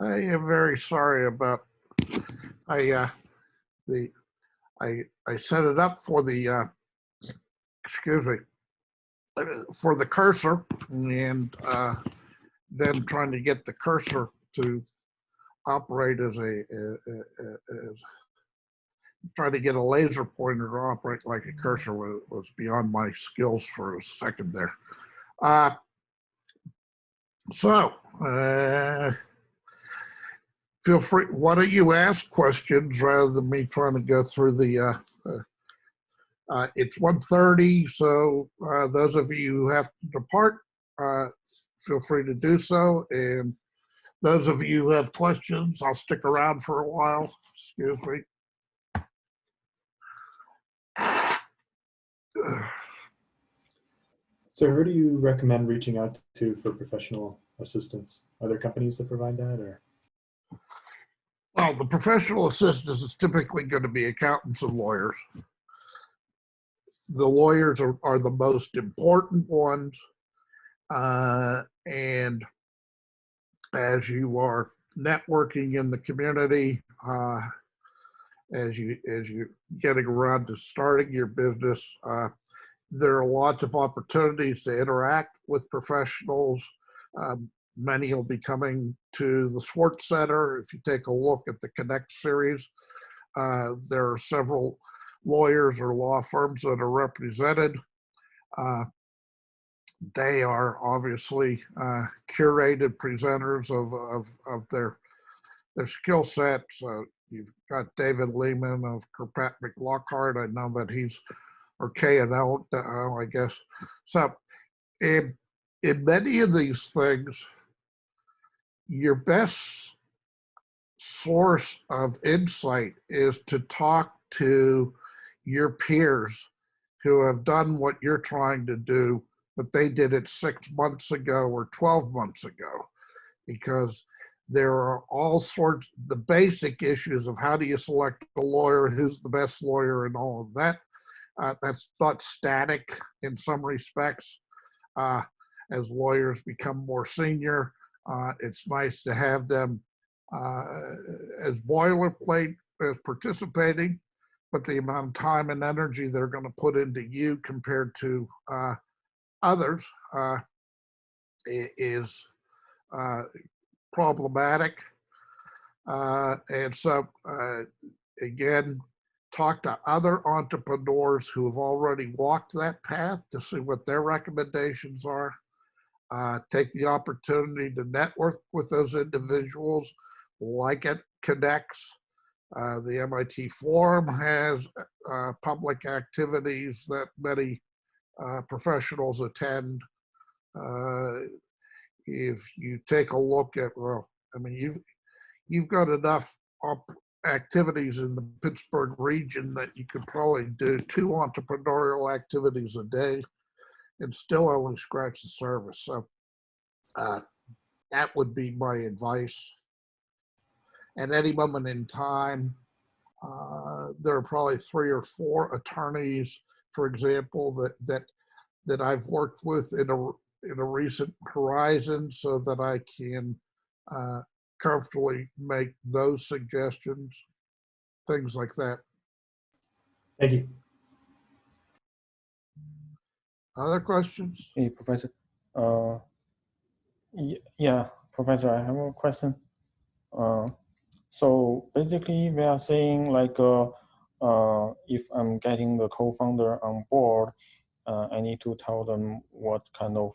I am very sorry about I set it up for the excuse me for the cursor and then trying to get the cursor to operate as trying to get a laser pointer to operate like a cursor was beyond my skills for a second there. So feel free. Why don't you ask questions rather than me trying to go through the. It's 1:30, so those of you who have to depart, feel free to do so. And those of you who have questions, I'll stick around for a while. Excuse me. So who do you recommend reaching out to for professional assistance? Are there companies that provide that, or? Well, the professional assistance is typically going to be accountants and lawyers. The lawyers are the most important ones. And as you are networking in the community, as you're getting around to starting your business, there are lots of opportunities to interact with professionals. Many will be coming to the Swartz Center. If you take a look at the Connect series, there are several lawyers or law firms that are represented. They are obviously curated presenters of their skill sets. You've got David Lehman of Kirkpatrick Lockhart. I know that he's, or K&L, I guess. So in many of these things, your best source of insight is to talk to your peers who have done what you're trying to do, but they did it 6 months ago or 12 months ago, because there are all sorts, the basic issues of how do you select a lawyer, who's the best lawyer, and all of that. That's not static in some respects. As lawyers become more senior, it's nice to have them as boilerplate, as participating, but the amount of time and energy they're going to put into you compared to others is problematic. And so, again, talk to other entrepreneurs who have already walked that path to see what their recommendations are. Take the opportunity to network with those individuals, like it connects. The MIT Forum has public activities that many professionals attend. If you take a look at, well, I mean, you've got enough activities in the Pittsburgh region that you could probably do 2 entrepreneurial activities a day and still only scratch the surface. So that would be my advice. At any moment in time, there are probably 3 or 4 attorneys, for example, that I've worked with in a recent horizon, so that I can comfortably make those suggestions, things like that. Thank you. Other questions? Hey, Professor. Yeah, Professor, I have a question. So basically, we are saying like, if I'm getting the co-founder on board, I need to tell them what kind of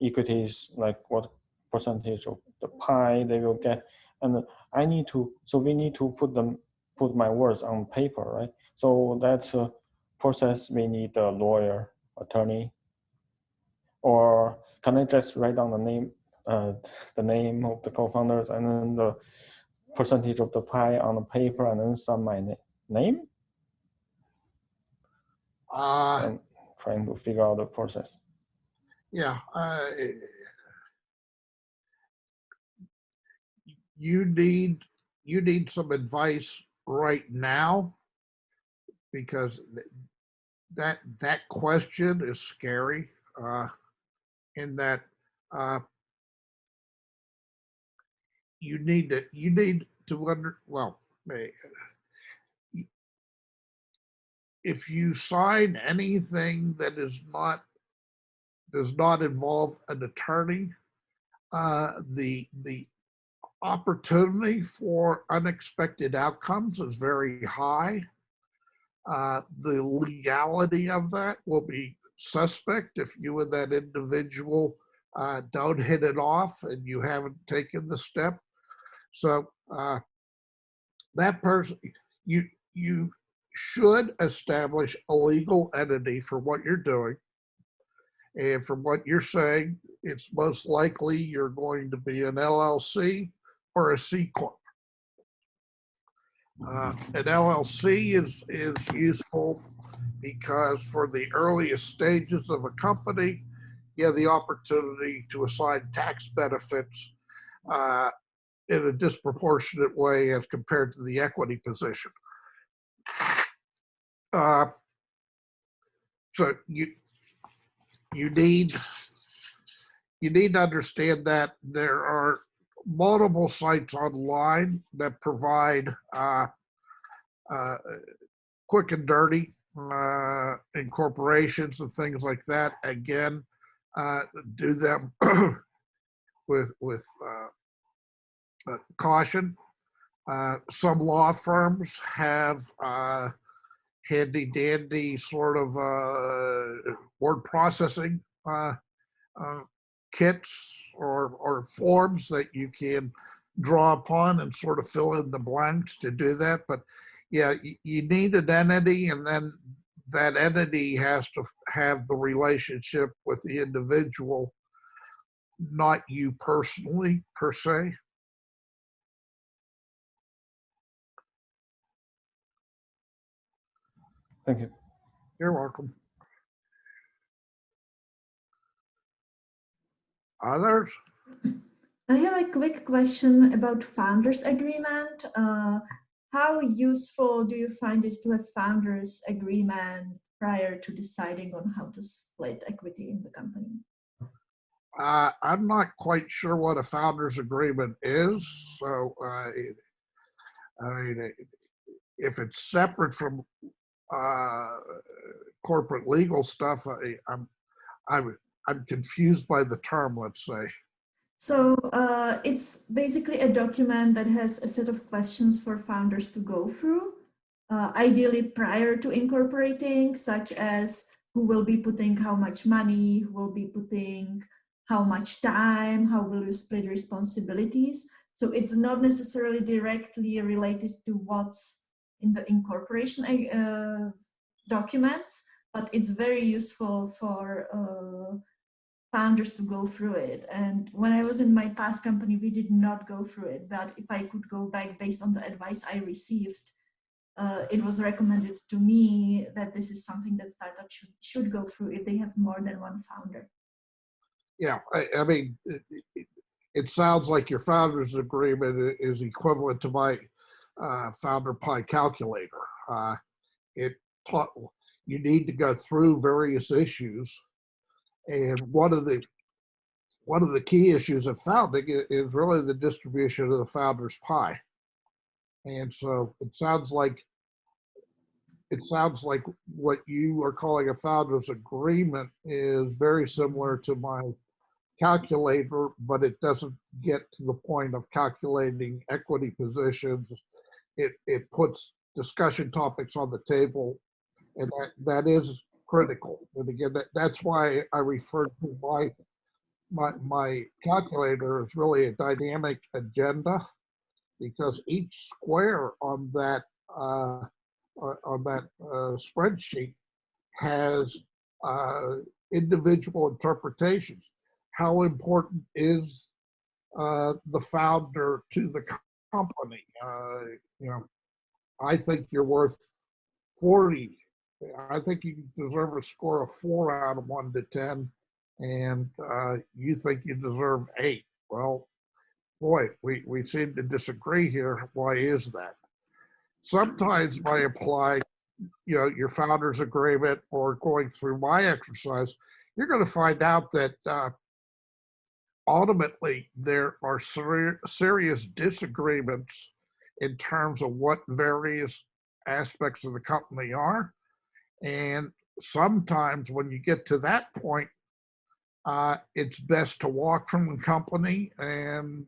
equities, like what percentage of the pie they will get, and I need to. So we need to put my words on paper, right? So that's a process. We need a lawyer, attorney, or can I just write down the name of the co-founders and then the percentage of the pie on the paper and then sign my name? I'm trying to figure out the process. Yeah. You need some advice right now, because that question is scary, in that you need to if you sign anything that does not involve an attorney, the opportunity for unexpected outcomes is very high. The legality of that will be suspect if you and that individual don't hit it off and you haven't taken the step. So that person, you should establish a legal entity for what you're doing. And from what you're saying, it's most likely you're going to be an LLC or a C Corp. An LLC is useful because for the earliest stages of a company, you have the opportunity to assign tax benefits in a disproportionate way as compared to the equity position. So you need to understand that there are multiple sites online that provide quick and dirty incorporations and things like that. Again, do them with caution. Some law firms have handy dandy sort of word processing kits or forms that you can draw upon and sort of fill in the blanks to do that. But yeah, you need an entity, and then that entity has to have the relationship with the individual, not you personally per se. Thank you. You're welcome. Others? I have a quick question about founders agreement. How useful do you find it to have founders agreement prior to deciding on how to split equity in the company? I'm not quite sure what a founders agreement is. So, I mean, if it's separate from corporate legal stuff, I'm confused by the term, let's say. So it's basically a document that has a set of questions for founders to go through, ideally prior to incorporating, such as who will be putting how much money, who will be putting how much time, how will you split responsibilities. So it's not necessarily directly related to what's in the incorporation documents, but it's very useful for founders to go through it. And when I was in my past company, we did not go through it, but if I could go back based on the advice I received, it was recommended to me that this is something that startups should go through if they have more than one founder. Yeah, I mean, it sounds like your founder's agreement is equivalent to my founder pie calculator. It taught you need to go through various issues, and one of the key issues of founding is really the distribution of the founder's pie. And so it sounds like what you are calling a founder's agreement is very similar to my calculator, but it doesn't get to the point of calculating equity positions. It puts discussion topics on the table, and that is critical. And again, that's why I refer to my calculator is really a dynamic agenda, because each square on that spreadsheet has individual interpretations. How important is the founder to the company? I think you're worth 40. I think you deserve a score of 4 out of 1 to 10, and you think you deserve 8. Well, boy, we seem to disagree here. Why is that? Sometimes by applying, your founder's agreement or going through my exercise, you're going to find out that ultimately there are serious disagreements in terms of what various aspects of the company are. And sometimes when you get to that point, it's best to walk from the company and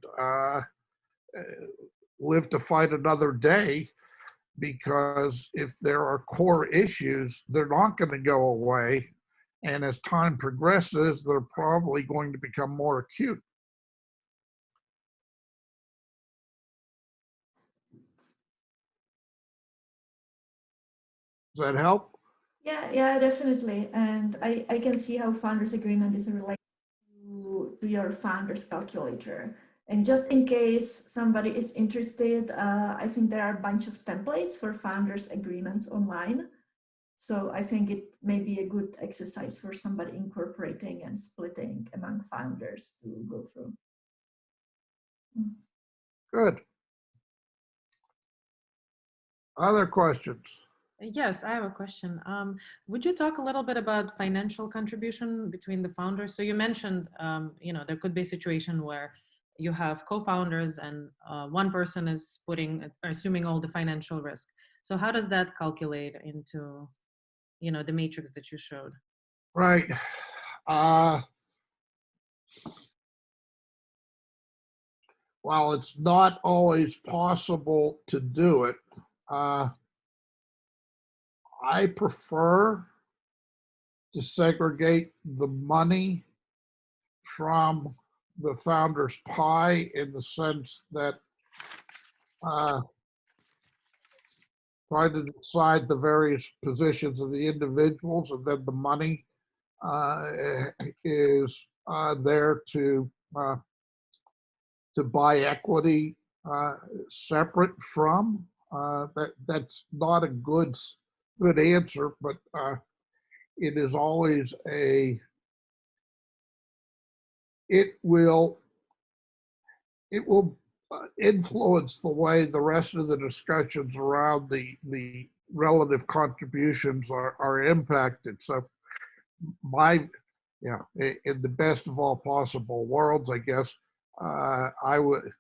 live to fight another day, because if there are core issues, they're not going to go away. And as time progresses, they're probably going to become more acute. Does that help? Yeah, definitely. And I can see how founders agreement is related to your founders calculator. And just in case somebody is interested, I think there are a bunch of templates for founders agreements online. So I think it may be a good exercise for somebody incorporating and splitting among founders to go through. Good. Other questions? Yes, I have a question. Would you talk a little bit about financial contribution between the founders? So you mentioned, there could be a situation where you have co-founders and one person is assuming all the financial risk. So how does that calculate into, the matrix that you showed? Right. While it's not always possible to do it, I prefer to segregate the money from the founder's pie, in the sense that try to decide the various positions of the individuals, and then the money is there to buy equity separate from. That's not a good answer, but it is always it will influence the way the rest of the discussions around the relative contributions are impacted. So in the best of all possible worlds, I guess, I would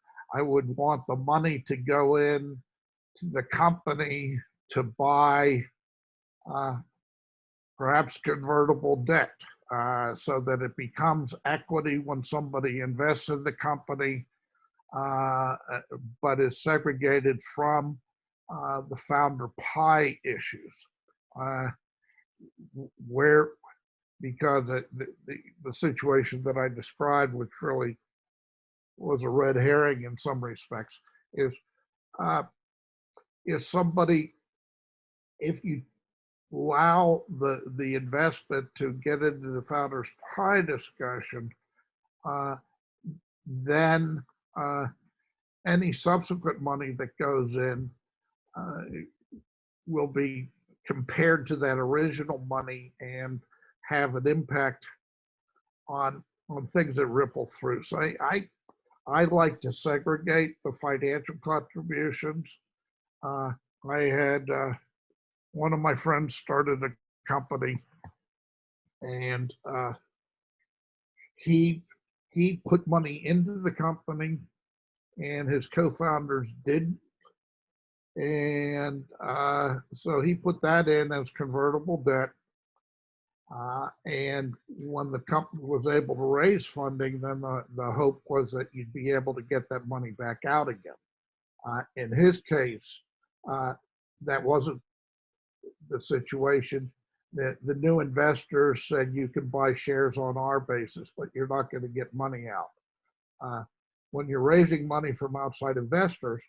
want the money to go in to the company to buy perhaps convertible debt so that it becomes equity when somebody invests in the company, but is segregated from the founder pie issues. Where, because the situation that I described, which really was a red herring in some respects, is somebody, if you allow the investment to get into the founder's pie discussion, then any subsequent money that goes in will be compared to that original money and have an impact on things that ripple through. So I like to segregate the financial contributions. I had one of my friends started a company, and he put money into the company, and his co-founders didn't. And so he put that in as convertible debt. And when the company was able to raise funding, then the hope was that you'd be able to get that money back out again. In his case, that wasn't the situation. The new investors said you can buy shares on our basis, but you're not going to get money out. When you're raising money from outside investors,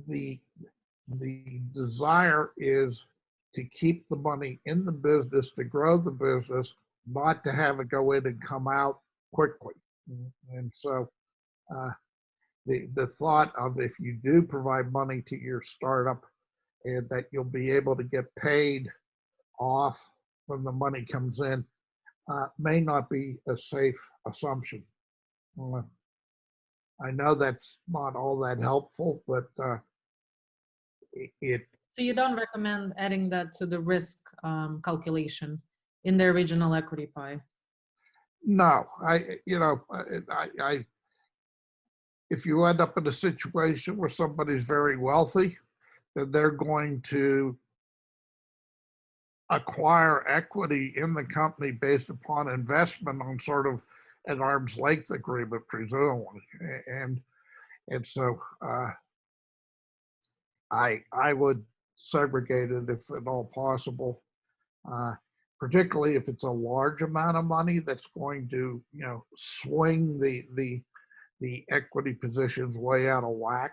the desire is to keep the money in the business, to grow the business, not to have it go in and come out quickly. And so the thought of, if you do provide money to your startup, and that you'll be able to get paid off when the money comes in, may not be a safe assumption. I know that's not all that helpful, but So you don't recommend adding that to the risk calculation in the original equity pie? No, if you end up in a situation where somebody's very wealthy, then they're going to acquire equity in the company based upon investment on sort of an arm's length agreement, presumably. And so I would segregate it if at all possible, particularly if it's a large amount of money that's going to, swing the equity positions way out of whack.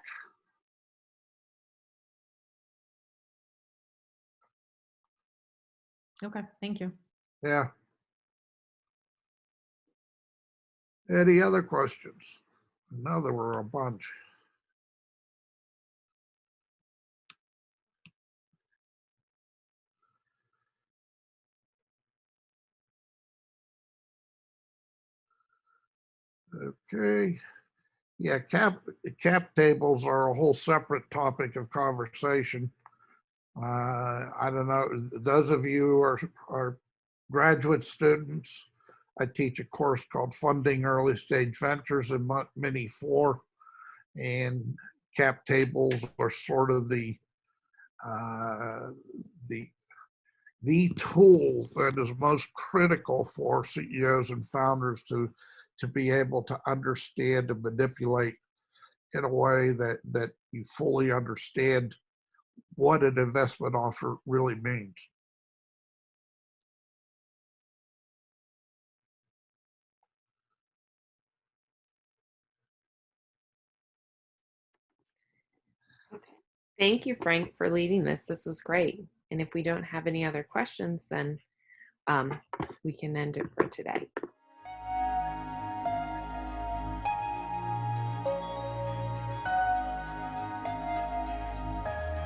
Okay, thank you. Yeah. Any other questions? I know there were a bunch. Okay. Yeah, cap tables are a whole separate topic of conversation. I don't know, those of you who are graduate students, I teach a course called Funding Early Stage Ventures in Mini 4, and cap tables are sort of the tool that is most critical for CEOs and founders to be able to understand and manipulate in a way that you fully understand what an investment offer really means. Okay. Thank you, Frank, for leading this. This was great. And if we don't have any other questions, then we can end it for today.